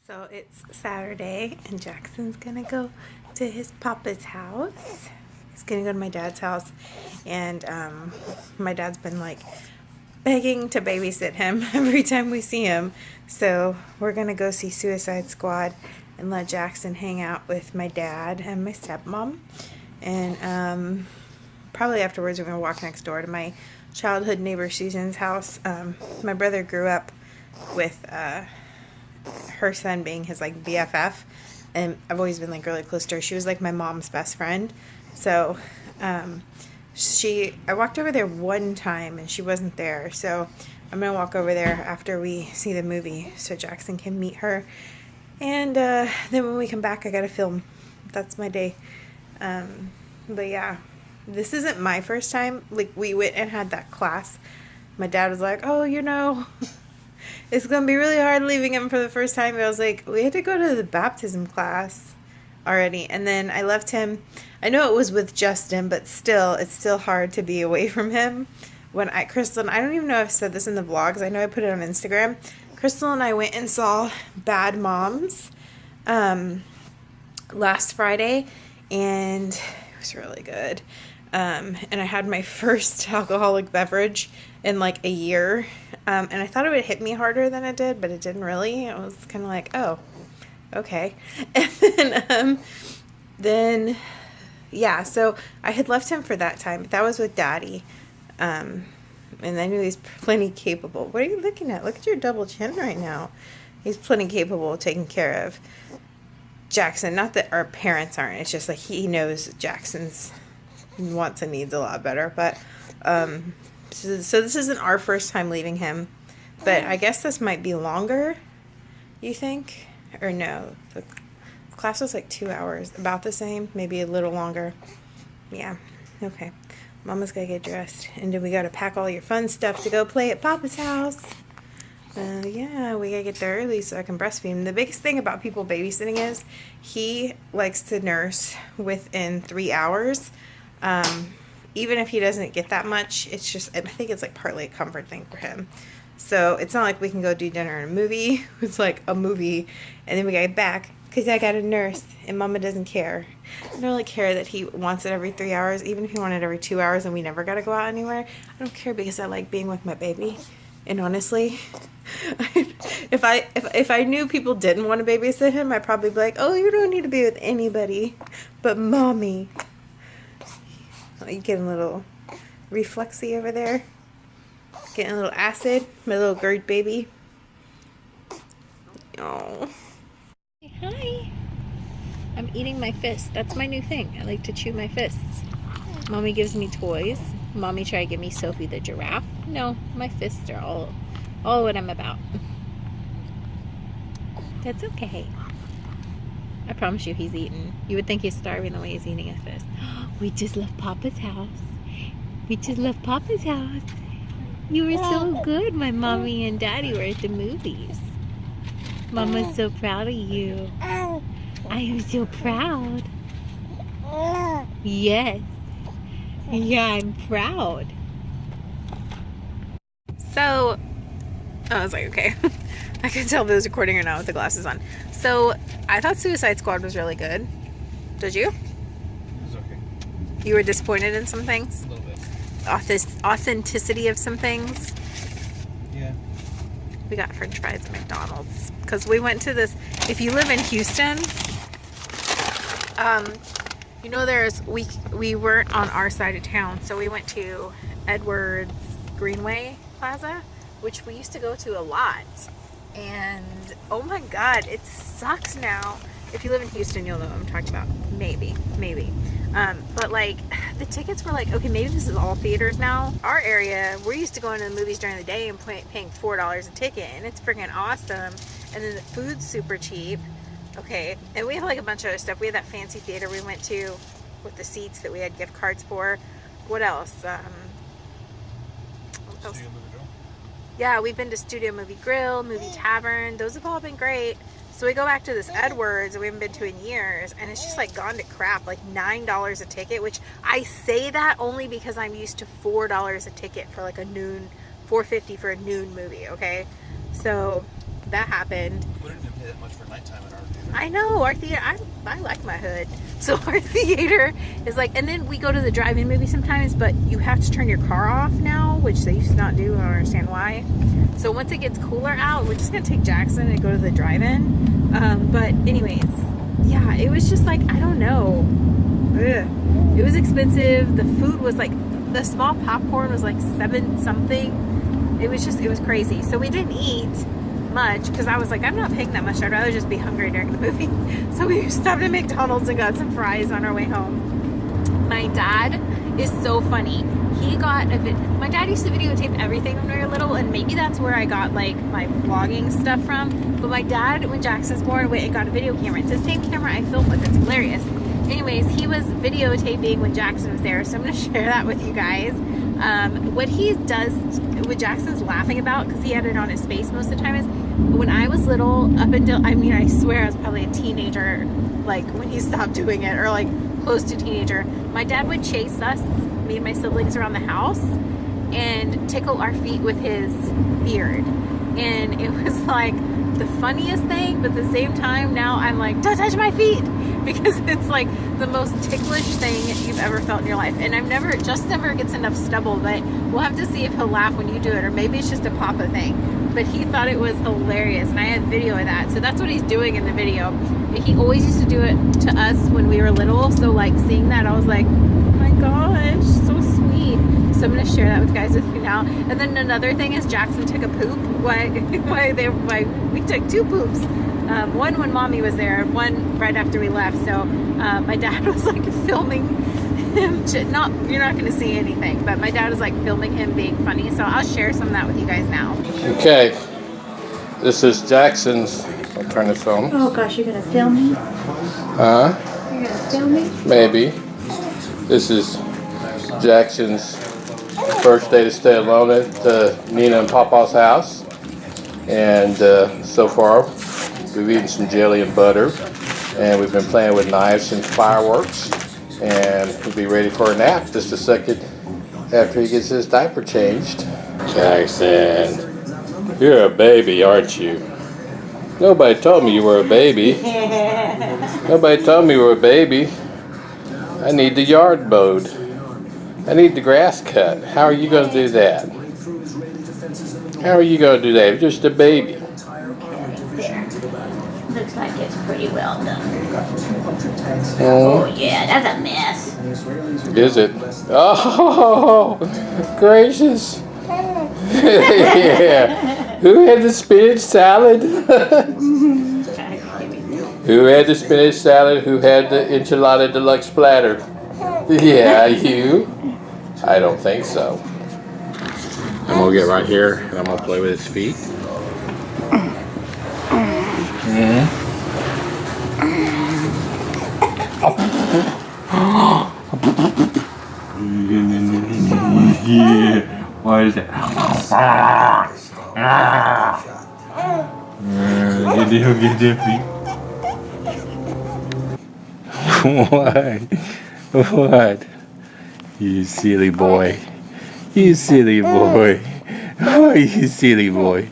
So it's Saturday and Jackson's gonna go to his papa's house. He's gonna go to my dad's house, and my dad's been like begging to babysit him every time we see him. So we're gonna go see Suicide Squad and let Jackson hang out with my dad and my stepmom. And probably afterwards we're gonna walk next door to my childhood neighbor Susan's house. My brother grew up with her son being his like BFF, and I've always been like really close to her. She was like my mom's best friend. So I walked over there one time and she wasn't there, so I'm gonna walk over there after we see the movie so Jackson can meet her. And then when we come back I gotta film. That's my day. But yeah, this isn't my first time. Like, we went and had that class. My dad was like, oh, it's gonna be really hard leaving him for the first time. But I was like, we had to go to the baptism class already, and then I left him. I know it was with Justin, but still, it's still hard to be away from him. Crystal, and I don't even know if I've said this in the vlogs. I know I put it on Instagram. Crystal and I went and saw Bad Moms last Friday, and it was really good. And I had my first alcoholic beverage in like a year. And I thought it would hit me harder than it did, but it didn't really. I was kind of like, oh, okay. And then, yeah, so I had left him for that time. That was with Daddy. And I knew he's plenty capable. What are you looking at? Look at your double chin right now. He's plenty capable of taking care of Jackson. Not that our parents aren't. It's just like he knows Jackson's wants and needs a lot better. But so this isn't our first time leaving him, but I guess this might be longer, you think? Or no, the class was like 2 hours, about the same, maybe a little longer. Yeah, okay. Mama's gotta get dressed, and then we gotta pack all your fun stuff to go play at Papa's house. Yeah, we gotta get there early so I can breastfeed him. The biggest thing about people babysitting is he likes to nurse within 3 hours. Even if he doesn't get that much, it's just, I think it's like partly a comfort thing for him. So it's not like we can go do dinner and a movie. It's like a movie and then we get back because I got a nurse and Mama doesn't care. I don't really care that he wants it every 3 hours. Even if he wanted it every 2 hours and we never got to go out anywhere, I don't care because I like being with my baby. And honestly, if I knew people didn't want to babysit him, I'd probably be like, oh, you don't need to be with anybody but Mommy. You getting a little reflexy over there? Getting a little acid? My little GERD baby. Oh. Hi. I'm eating my fist. That's my new thing. I like to chew my fists. Mommy gives me toys. Mommy tried to give me Sophie the giraffe. No, my fists are all what I'm about. That's okay. I promise you he's eating. You would think he's starving the way he's eating his fist. We just left Papa's house. We just left Papa's house. You were so good. My mommy and daddy were at the movies. Mama's so proud of you. I am so proud. Yes. Yeah, I'm proud. So, I was like, okay. I can tell if it was recording or not with the glasses on. So, I thought Suicide Squad was really good. Did you? You were disappointed in some things? A little bit. Authenticity of some things? Yeah. We got french fries at McDonald's. Because we went to this... If you live in Houston, you know we weren't on our side of town. So we went to Edwards Greenway Plaza, which we used to go to a lot. And, oh my God, it sucks now. If you live in Houston, you'll know what I'm talking about. Maybe. But like, the tickets were like, okay, maybe this is all theaters now. Our area, we're used to going to the movies during the day and paying $4 a ticket, and it's freaking awesome. And then the food's super cheap. Okay, and we have like a bunch of other stuff. We had that fancy theater we went to with the seats that we had gift cards for. What else? Yeah, we've been to Studio Movie Grill, Movie Tavern. Those have all been great. So we go back to this Edwards that we haven't been to in years, and it's just like gone to crap, like $9 a ticket, which I say that only because I'm used to $4 a ticket for like a noon, $4.50 for a noon movie, okay? So that happened. Put it in pay that much for nighttime at our theater. I know, our theater, I like my hood. So our theater is like, and then we go to the drive-in movie sometimes, but you have to turn your car off now, which they used to not do. I don't understand why. So once it gets cooler out, we're just gonna take Jackson and go to the drive-in. But anyways, yeah, it was just like, I don't know. Ugh. It was expensive. The food was like, the small popcorn was like $7 something. It was crazy. So we didn't eat much because I was like, I'm not paying that much. I'd rather just be hungry during the movie. So we stopped at McDonald's and got some fries on our way home. My dad is so funny. He got my dad used to videotape everything when we were little, and maybe that's where I got like my vlogging stuff from. But my dad, when Jackson's born, went and got a video camera. It's the same camera I filmed with. It's hilarious. Anyways, he was videotaping when Jackson was there, so I'm going to share that with you guys. What he does, what Jackson's laughing about, because he had it on his face most of the time, is when I was little, up until, I mean, I swear I was probably a teenager, like when he stopped doing it, or like close to teenager, my dad would chase us, me and my siblings, around the house and tickle our feet with his beard. And it was like the funniest thing, but at the same time, now I'm like, don't touch my feet, because it's like the most ticklish thing you've ever felt in your life. And Just never gets enough stubble, but we'll have to see if he'll laugh when you do it, or maybe it's just a Papa thing. But he thought it was hilarious, and I have video of that. So that's what he's doing in the video. And he always used to do it to us when we were little. So like seeing that, I was like, oh my gosh, so sweet. So I'm going to share that with you guys with you now. And then another thing is Jackson took a poop. We took 2 poops. One when Mommy was there, one right after we left. So my dad was like filming him. You're not going to see anything, but my dad was like filming him being funny. So I'll share some of that with you guys now. Okay, this is Jackson's. I'll turn this on. Oh gosh, you're gonna film me? Huh? You're gonna film me? Maybe. This is Jackson's first day to stay alone at Nina and Papa's house. And so far, we've eaten some jelly and butter. And we've been playing with knives and fireworks. And we'll be ready for a nap just a second after he gets his diaper changed. Jackson, you're a baby, aren't you? Nobody told me you were a baby. Nobody told me you were a baby. I need the yard mowed. I need the grass cut. How are you going to do that? How are you going to do that? You're just a baby. There. Looks like it's pretty well done. Oh, Oh yeah, that's a mess. is it? Oh, gracious. Yeah. Who had the spinach salad? Who had the spinach salad? Who had the enchilada deluxe platter? Yeah, you. I don't think so. I'm gonna get right here and I'm gonna play with his feet. Yeah. What is that? Get their feet. What? You silly boy. You silly boy. Oh, you silly boy.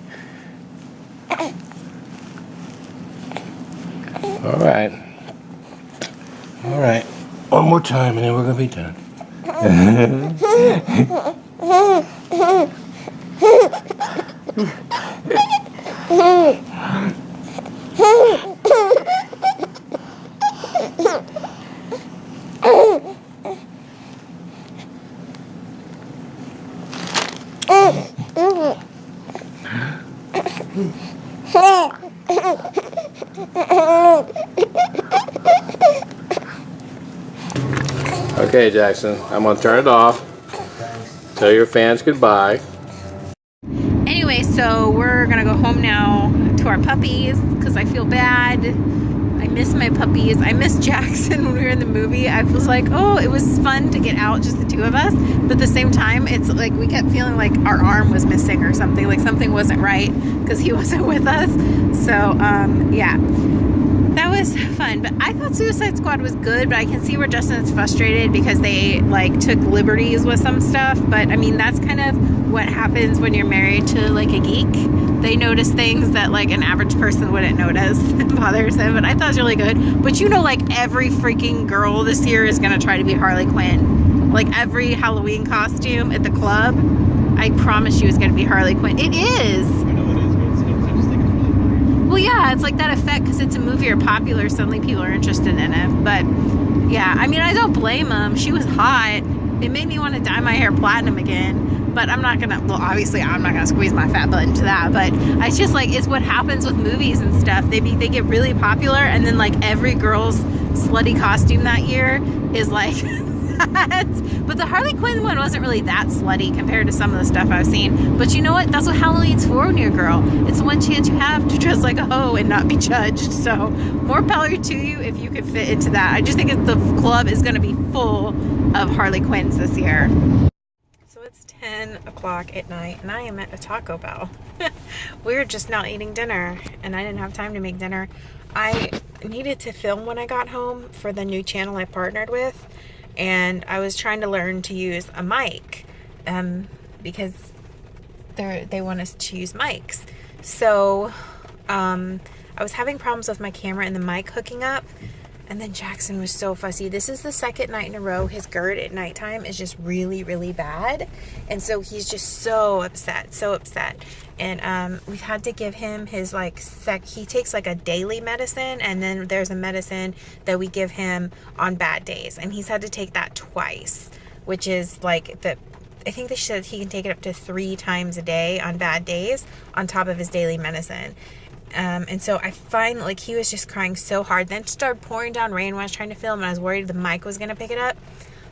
Alright. Alright. One more time and then we're gonna be done. Okay, Jackson, I'm gonna turn it off. Tell your fans goodbye. Anyway, so we're gonna go home now to our puppies because I feel bad. I miss my puppies. I miss Jackson when we were in the movie. I was like, oh, it was fun to get out, just the 2 of us. But at the same time, it's like we kept feeling like our arm was missing or something. Like something wasn't right because he wasn't with us. So, yeah. That was fun, but I thought Suicide Squad was good, but I can see where Justin's frustrated because they like took liberties with some stuff. But I mean, that's kind of what happens when you're married to like a geek. they notice things that like an average person wouldn't notice. It bothers them, but I thought it was really good. But you know, like every freaking girl this year is gonna try to be Harley Quinn. Like every Halloween costume at the club, I promise you is gonna be Harley Quinn. It is. I know it is, but I just think it's really funny. Well, yeah, it's like that effect because it's a movie or popular, suddenly people are interested in it. But yeah, I mean, I don't blame them. She was hot. It made me want to dye my hair platinum again. But I'm not gonna, well, obviously I'm not gonna squeeze my fat butt into that, but it's just like, it's what happens with movies and stuff. They get really popular, and then like every girl's slutty costume that year is like that. But the Harley Quinn one wasn't really that slutty compared to some of the stuff I've seen. But you know what? That's what Halloween's for when you're a girl. It's the one chance you have to dress like a hoe and not be judged. So more power to you if you could fit into that. I just think the club is gonna be full of Harley Quinns this year. So it's 10 o'clock at night and I am at a Taco Bell. We're just now eating dinner and I didn't have time to make dinner. I needed to film when I got home for the new channel I partnered with, and I was trying to learn to use a mic because they want us to use mics. So I was having problems with my camera and the mic hooking up. And then Jackson was so fussy. This is the second night in a row his GERD at nighttime is just really, really bad. And so he's just so upset, so upset. And we've had to give him his like he takes like a daily medicine, and then there's a medicine that we give him on bad days. And he's had to take that twice, which is like I think they said he can take it up to 3 times a day on bad days on top of his daily medicine. And so I find like he was just crying so hard. Then it started pouring down rain when I was trying to film, and I was worried the mic was going to pick it up.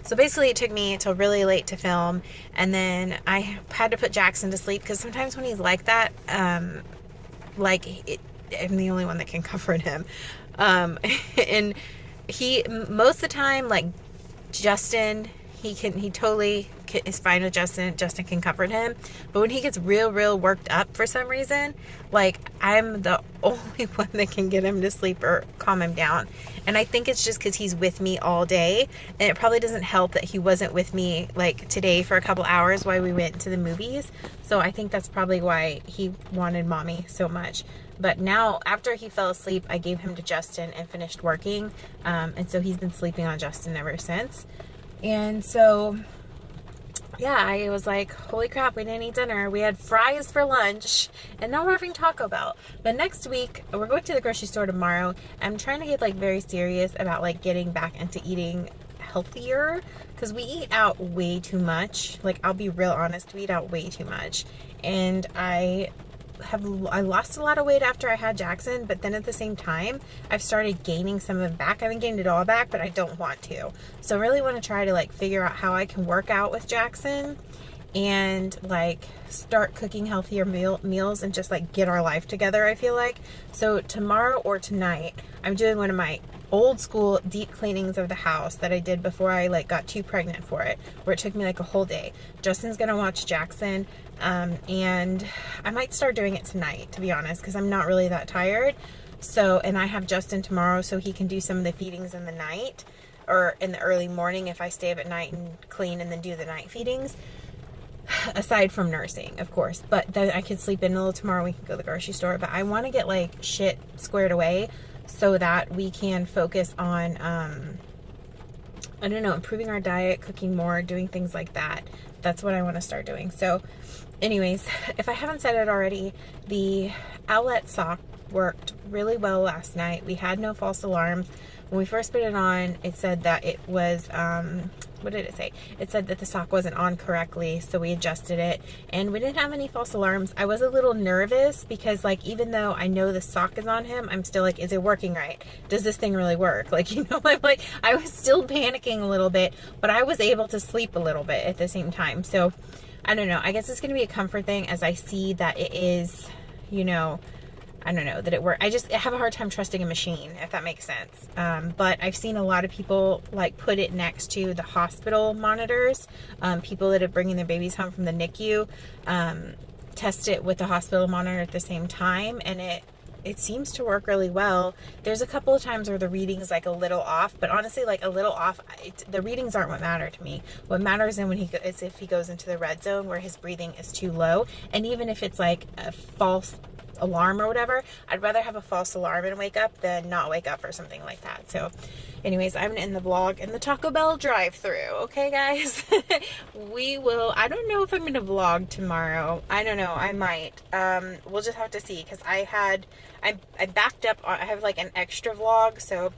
So basically it took me until really late to film, and then I had to put Jackson to sleep because sometimes when he's like that, I'm the only one that can comfort him. And he, most of the time, like Justin, he totally is fine with Justin. Justin can comfort him. But when he gets real worked up for some reason, like I'm the only one that can get him to sleep or calm him down. And I think it's just because he's with me all day. And it probably doesn't help that he wasn't with me like today for a couple hours while we went to the movies. So I think that's probably why he wanted mommy so much. But now, after he fell asleep, I gave him to Justin and finished working. And so he's been sleeping on Justin ever since. And so, yeah, I was like, holy crap, we didn't eat dinner. We had fries for lunch, and now we're having Taco Bell. But next week, we're going to the grocery store tomorrow. I'm trying to get like very serious about like getting back into eating healthier, because we eat out way too much. Like, I'll be real honest, we eat out way too much. And I lost a lot of weight after I had Jackson, but then at the same time I've started gaining some of it back. I haven't gained it all back, but I don't want to. So I really want to try to like figure out how I can work out with Jackson and like start cooking healthier meals and just like get our life together, I feel like. So tomorrow or tonight I'm doing one of my old school deep cleanings of the house that I did before I like got too pregnant for it, where it took me like a whole day. Justin's gonna watch Jackson, and I might start doing it tonight, to be honest, because I'm not really that tired. So, and I have Justin tomorrow, so he can do some of the feedings in the night or in the early morning if I stay up at night and clean and then do the night feedings, aside from nursing, of course. But then I could sleep in a little tomorrow. We can go to the grocery store, but I want to get like shit squared away so that we can focus on I don't know, improving our diet, cooking more, doing things like that. That's what I want to start doing. So anyways, if I haven't said it already, the outlet sock worked really well last night. We had no false alarms. When we first put it on, it said that it was, what did it say? It said that the sock wasn't on correctly, so we adjusted it, and we didn't have any false alarms. I was a little nervous because, like, even though I know the sock is on him, I'm still like, is it working right? Does this thing really work? Like, you know, I'm like, I was still panicking a little bit, but I was able to sleep a little bit at the same time. So, I don't know. I guess it's going to be a comfort thing as I see that it is, you know, I don't know, that it works. I have a hard time trusting a machine, if that makes sense. But I've seen a lot of people like put it next to the hospital monitors. People that are bringing their babies home from the NICU test it with the hospital monitor at the same time, and it seems to work really well. There's a couple of times where the reading's like a little off, but honestly, like a little off, the readings aren't what matter to me. What matters is if he goes into the red zone where his breathing is too low. And even if it's like a false alarm or whatever, I'd rather have a false alarm and wake up than not wake up for something like that. So anyways, I'm gonna end the vlog in the Taco Bell drive-thru. Okay, guys? I don't know if I'm gonna vlog tomorrow. I don't know, I might. We'll just have to see, because I backed up on, I have like an extra vlog, so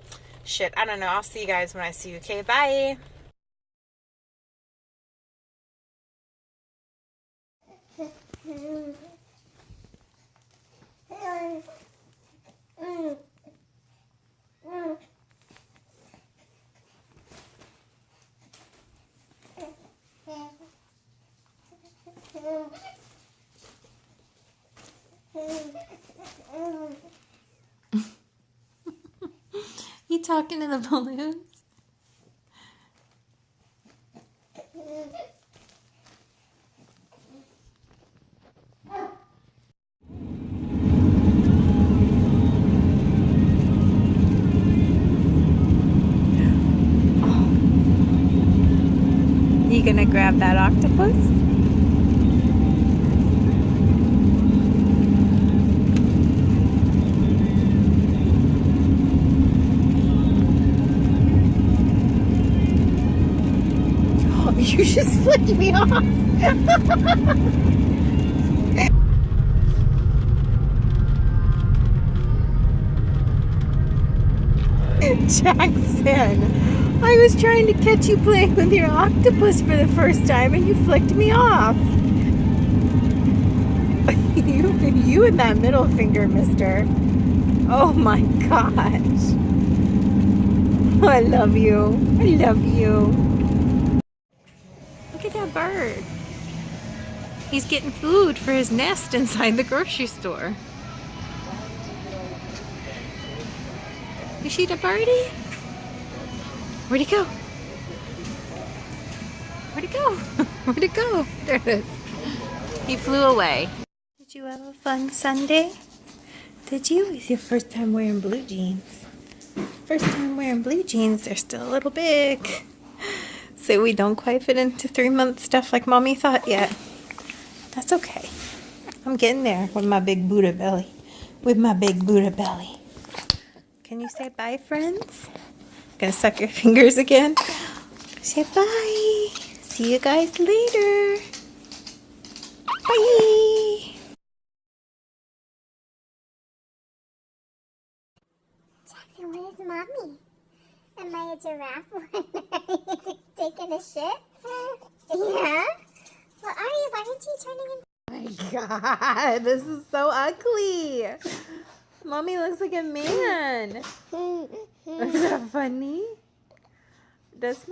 shit, I don't know. I'll see you guys when I see you. Okay, bye. You talking to the balloons? You gonna grab that octopus? Oh, you just flicked me off. Jackson, I was trying to catch you playing with your octopus for the first time and you flicked me off. You and that middle finger, mister. Oh my gosh. I love you. I love you. Look at that bird. He's getting food for his nest inside the grocery store. You see the birdie? Where'd he go? Where'd he go? Where'd it go? There it is. He flew away. Did you have a fun Sunday? Did you? It's your first time wearing blue jeans. First time wearing blue jeans. They're still a little big. So we don't quite fit into 3-month stuff like Mommy thought yet. That's okay. I'm getting there with my big Buddha belly. With my big Buddha belly. Can you say bye, friends? Gonna suck your fingers again? Say bye. See you guys later. Bye. Jackson, where's Mommy? Am I a giraffe? Taking a shit? Yeah? Well, Ari, why aren't you turning in? Oh my God, this is so ugly. Mommy looks like a man. Is that funny? That's